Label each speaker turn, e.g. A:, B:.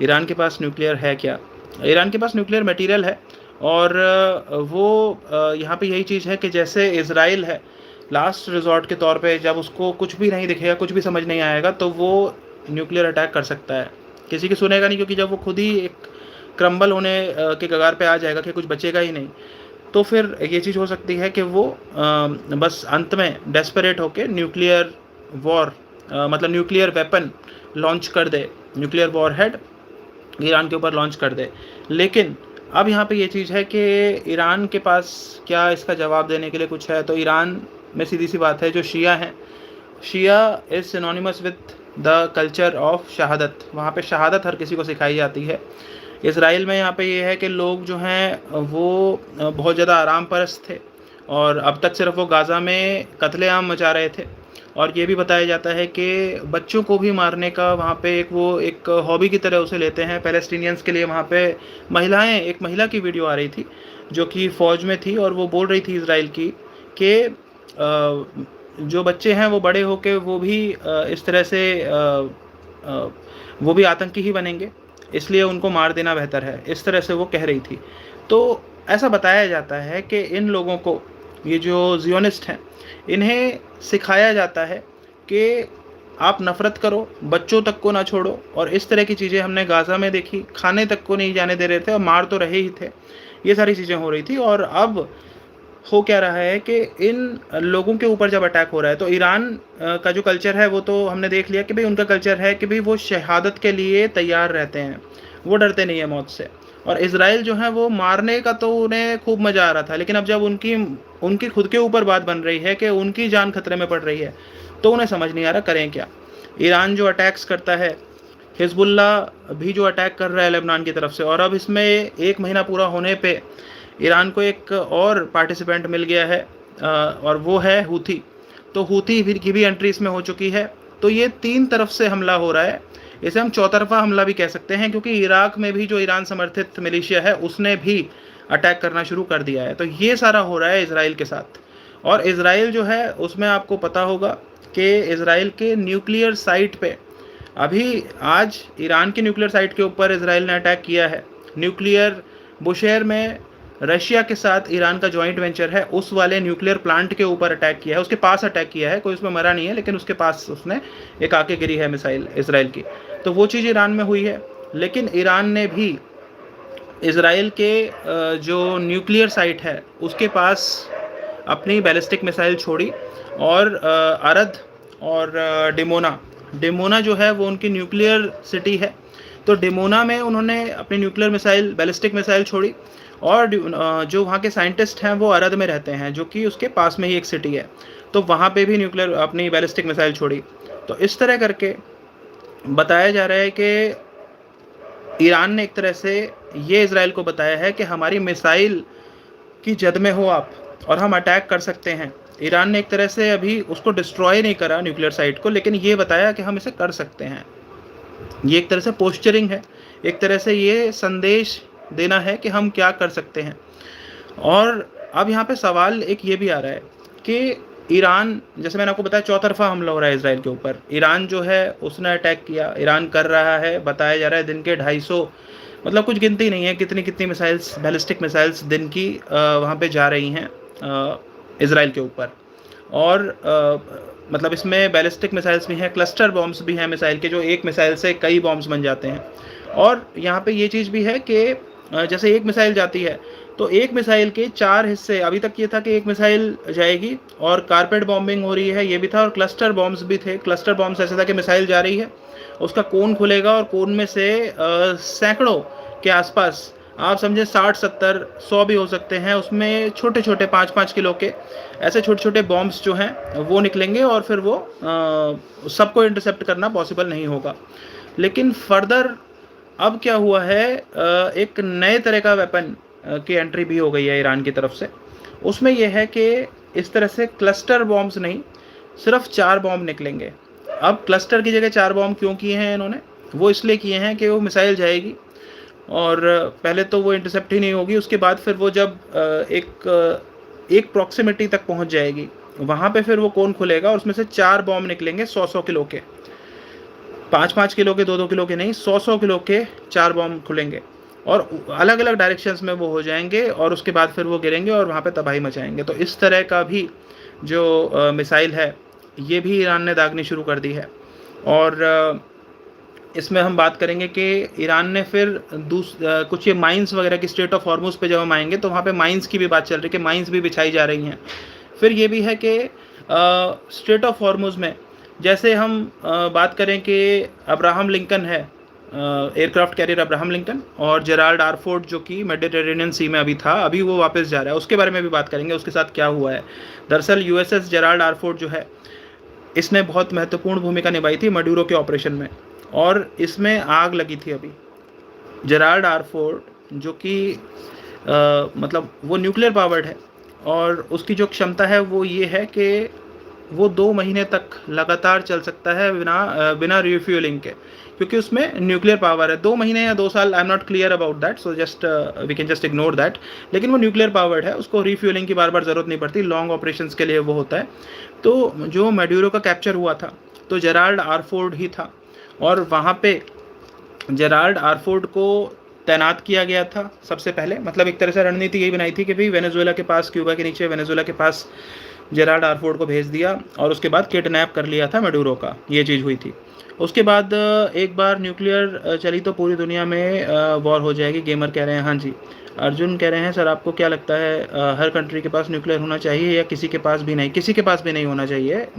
A: Iran के पास nuclear है क्या? ईरान के पास न्यूक्लियर मटेरियल है, और यहाँ पे यही चीज़ है कि जैसे इज़राइल है, लास्ट रिज़ॉर्ट के तौर पे जब उसको कुछ भी नहीं दिखेगा, कुछ भी समझ नहीं आएगा, तो वो न्यूक्लियर अटैक कर सकता है। किसी की सुनेगा नहीं, क्योंकि जब वो खुद ही एक क्रम्बल होने के कगार पे आ जाएगा कि कुछ बचेगा ही नहीं, तो फिर ये चीज़ हो सकती है कि वो बस अंत में डेस्परेट होके न्यूक्लियर वॉर, मतलब न्यूक्लियर वेपन लॉन्च कर दे, न्यूक्लियर वॉरहेड ईरान के ऊपर लॉन्च कर दे। लेकिन अब यहाँ पे ये चीज़ है कि ईरान के पास क्या इसका जवाब देने के लिए कुछ है? तो ईरान में सीधी सी बात है, जो शिया हैं, Shia is synonymous with the culture of शहादत। वहाँ पे शहादत हर किसी को सिखाई जाती है। इसराइल में यहाँ पे ये है कि लोग जो हैं वो बहुत ज़्यादा आराम परस्त थे, और अब तक सिर्फ वो गाज़ा में कत्लेआम मचा रहे थे। और ये भी बताया जाता है कि बच्चों को भी मारने का वहाँ पे एक हॉबी की तरह उसे लेते हैं पैलेस्टीनियंस के लिए। वहाँ पे महिलाएं, एक महिला की वीडियो आ रही थी जो कि फ़ौज में थी, और वो बोल रही थी इज़राइल की कि जो बच्चे हैं वो बड़े होके वो भी इस तरह से वो भी आतंकी ही बनेंगे, इसलिए उनको मार देना बेहतर है, इस तरह से वो कह रही थी। तो ऐसा बताया जाता है कि इन लोगों को, ये जो ज़ियोनिस्ट हैं, इन्हें सिखाया जाता है कि आप नफ़रत करो, बच्चों तक को ना छोड़ो, और इस तरह की चीज़ें हमने गाज़ा में देखी। खाने तक को नहीं जाने दे रहे थे और मार तो रहे ही थे। ये सारी चीज़ें हो रही थी, और अब हो क्या रहा है कि इन लोगों के ऊपर जब अटैक हो रहा है, तो ईरान का जो कल्चर है वो तो हमने देख लिया कि भाई उनका कल्चर है कि भाई वो शहादत के लिए तैयार रहते हैं, वो डरते नहीं है मौत से। और इज़राइल जो है वो मारने का तो उन्हें खूब मज़ा आ रहा था, लेकिन अब जब उनकी उनकी खुद के ऊपर बात बन रही है कि उनकी जान खतरे में पड़ रही है, तो उन्हें समझ नहीं आ रहा करें क्या। ईरान जो अटैक्स करता है, हिजबुल्लाह भी जो अटैक कर रहा है लेबनान की तरफ से, और अब इसमें 1 महीना पूरा होने पे ईरान को एक और पार्टिसिपेंट मिल गया है, और वो है हूथी। तो हूथी भी की भी एंट्री इसमें हो चुकी है। तो ये 3 तरफ से हमला हो रहा है। इसे हम चौतरफा हमला भी कह सकते हैं, क्योंकि इराक में भी जो ईरान समर्थित मिलिशिया है उसने भी अटैक करना शुरू कर दिया है। तो ये सारा हो रहा है इज़राइल के साथ। और इज़राइल जो है उसमें आपको पता होगा कि इज़राइल के न्यूक्लियर साइट पे अभी आज ईरान के न्यूक्लियर साइट के ऊपर इज़राइल ने अटैक किया है। न्यूक्लियर बुशेयर में रशिया के साथ ईरान का जॉइंट वेंचर है, उस वाले न्यूक्लियर प्लांट के ऊपर अटैक किया है, उसके पास अटैक किया है। कोई उसमें मरा नहीं है, लेकिन उसके पास उसने एक आके गिरी है मिसाइल इज़राइल की। तो वो चीज़ ईरान में हुई है। लेकिन ईरान ने भी इज़राइल के जो न्यूक्लियर साइट है उसके पास अपनी बैलिस्टिक मिसाइल छोड़ी, और अरद और डिमोना जो है वो उनकी न्यूक्लियर सिटी है। तो डिमोना में उन्होंने अपनी न्यूक्लियर मिसाइल, बैलिस्टिक मिसाइल छोड़ी, और जो वहाँ के साइंटिस्ट हैं वो अरद में रहते हैं, जो कि उसके पास में ही एक सिटी है। तो वहाँ पे भी न्यूक्लियर अपनी बैलिस्टिक मिसाइल छोड़ी। तो इस तरह करके बताया जा रहा है कि ईरान ने एक तरह से ये इज़राइल को बताया है कि हमारी मिसाइल की जद में हो आप, और हम अटैक कर सकते हैं। ईरान ने एक तरह से अभी उसको डिस्ट्रॉय नहीं करा न्यूक्लियर साइट को, लेकिन ये बताया कि हम इसे कर सकते हैं। ये एक तरह से पोस्चरिंग है, एक तरह से ये संदेश देना है कि हम क्या कर सकते हैं। और अब यहाँ पे सवाल एक ये भी आ रहा है कि ईरान, जैसे मैंने आपको बताया, चौतरफा हमला हो रहा है इज़राइल के ऊपर। ईरान जो है उसने अटैक किया, ईरान कर रहा है, बताया जा रहा है दिन के 250, मतलब कुछ गिनती नहीं है कितनी कितनी मिसाइल्स, बैलिस्टिक मिसाइल्स दिन की वहाँ पे जा रही हैं इज़राइल के ऊपर। और मतलब इसमें बैलिस्टिक मिसाइल्स भी हैं, क्लस्टर बॉम्ब्स भी हैं मिसाइल के, जो एक मिसाइल से कई बॉम्ब्स बन जाते हैं। और यहाँ पे ये चीज़ भी है कि जैसे एक मिसाइल जाती है तो एक मिसाइल के 4 हिस्से, अभी तक ये था कि एक मिसाइल जाएगी और कारपेट बॉम्बिंग हो रही है, ये भी था, और क्लस्टर बॉम्ब्स भी थे। क्लस्टर बॉम्ब्स ऐसा था कि मिसाइल जा रही है, उसका कोन खुलेगा और कोन में से सैकड़ों के आसपास, आप समझे 60, 70, 100 भी हो सकते हैं, उसमें छोटे छोटे 5-5 किलो के ऐसे छोटे छोटे बॉम्ब्स जो हैं वो निकलेंगे, और फिर वो सबको इंटरसेप्ट करना पॉसिबल नहीं होगा। लेकिन फर्दर अब क्या हुआ है, एक नए तरह का वेपन की एंट्री भी हो गई है ईरान की तरफ से। उसमें यह है कि इस तरह से क्लस्टर बॉम्ब्स नहीं, सिर्फ 4 बॉम्ब निकलेंगे। अब क्लस्टर की जगह 4 बॉम्ब क्यों किए हैं इन्होंने? वो इसलिए किए हैं कि वो मिसाइल जाएगी और पहले तो वो इंटरसेप्ट ही नहीं होगी, उसके बाद फिर वो जब एक प्रॉक्सिमिटी तक पहुंच जाएगी, वहाँ पे फिर वो कोन खुलेगा और उसमें से 4 बॉम्ब निकलेंगे 100-100 किलो के। 5-5 किलो के, 2-2 किलो के नहीं, 100-100 किलो के 4 बॉम्ब खुलेंगे और अलग अलग डायरेक्शंस में वो हो जाएंगे और उसके बाद फिर वो गिरेंगे और वहाँ पे तबाही मचाएंगे। तो इस तरह का भी जो मिसाइल है, ये भी ईरान ने दागनी शुरू कर दी है। और इसमें हम बात करेंगे कि ईरान ने फिर कुछ ये माइंस वगैरह की, स्ट्रेट ऑफ हॉर्मुज़ पे जब हम आएंगे तो वहाँ पे माइंस की भी बात चल रही है कि माइंस भी बिछाई जा रही हैं। फिर ये भी है कि स्ट्रेट ऑफ हॉर्मुज़ में जैसे हम बात करें कि अब्राहम लिंकन है, एयरक्राफ्ट कैरियर अब्राहम लिंकन, और जेराल्ड आर फोर्ड जो कि मेडिटेरेनियन सी में अभी था, अभी वो वापस जा रहा है, उसके बारे में भी बात करेंगे, उसके साथ क्या हुआ है। दरअसल यूएसएस जेराल्ड आर फोर्ड जो है, इसने बहुत महत्वपूर्ण भूमिका निभाई थी मड्यूरो के ऑपरेशन में, और इसमें आग लगी थी अभी। जेराल्ड आर फोर्ड जो कि मतलब वो न्यूक्लियर पावर्ड है, और उसकी जो क्षमता है वो ये है कि वो 2 महीने तक लगातार चल सकता है बिना रिफ्यूलिंग के, क्योंकि उसमें न्यूक्लियर पावर है। 2 महीने या 2 साल, I am not clear about that, so just we can just ignore that. लेकिन वो न्यूक्लियर पावर्ड है, उसको रिफ्यूलिंग की बार बार ज़रूरत नहीं पड़ती, लॉन्ग ऑपरेशंस के लिए वो होता है। तो जो मैड्यूरो का कैप्चर हुआ था तो जेराल्ड आर फोर्ड ही था, और वहाँ पे जेराल्ड आर फोर्ड को तैनात किया गया था सबसे पहले। मतलब एक तरह से रणनीति यही बनाई थी कि भाई वेनेजुएला के पास, क्यूबा के नीचे वेनेजुएला के पास जेराल्ड आर फोर्ड को भेज दिया, और उसके बाद किडनैप कर लिया था मैडुरो का, ये चीज़ हुई थी। उसके बाद एक बार न्यूक्लियर चली तो पूरी दुनिया में वॉर हो जाएगी, गेमर कह रहे हैं। हाँ जी, अर्जुन कह रहे हैं सर आपको क्या लगता है हर कंट्री के पास न्यूक्लियर होना चाहिए या किसी के पास भी नहीं? किसी के पास भी नहीं होना चाहिए।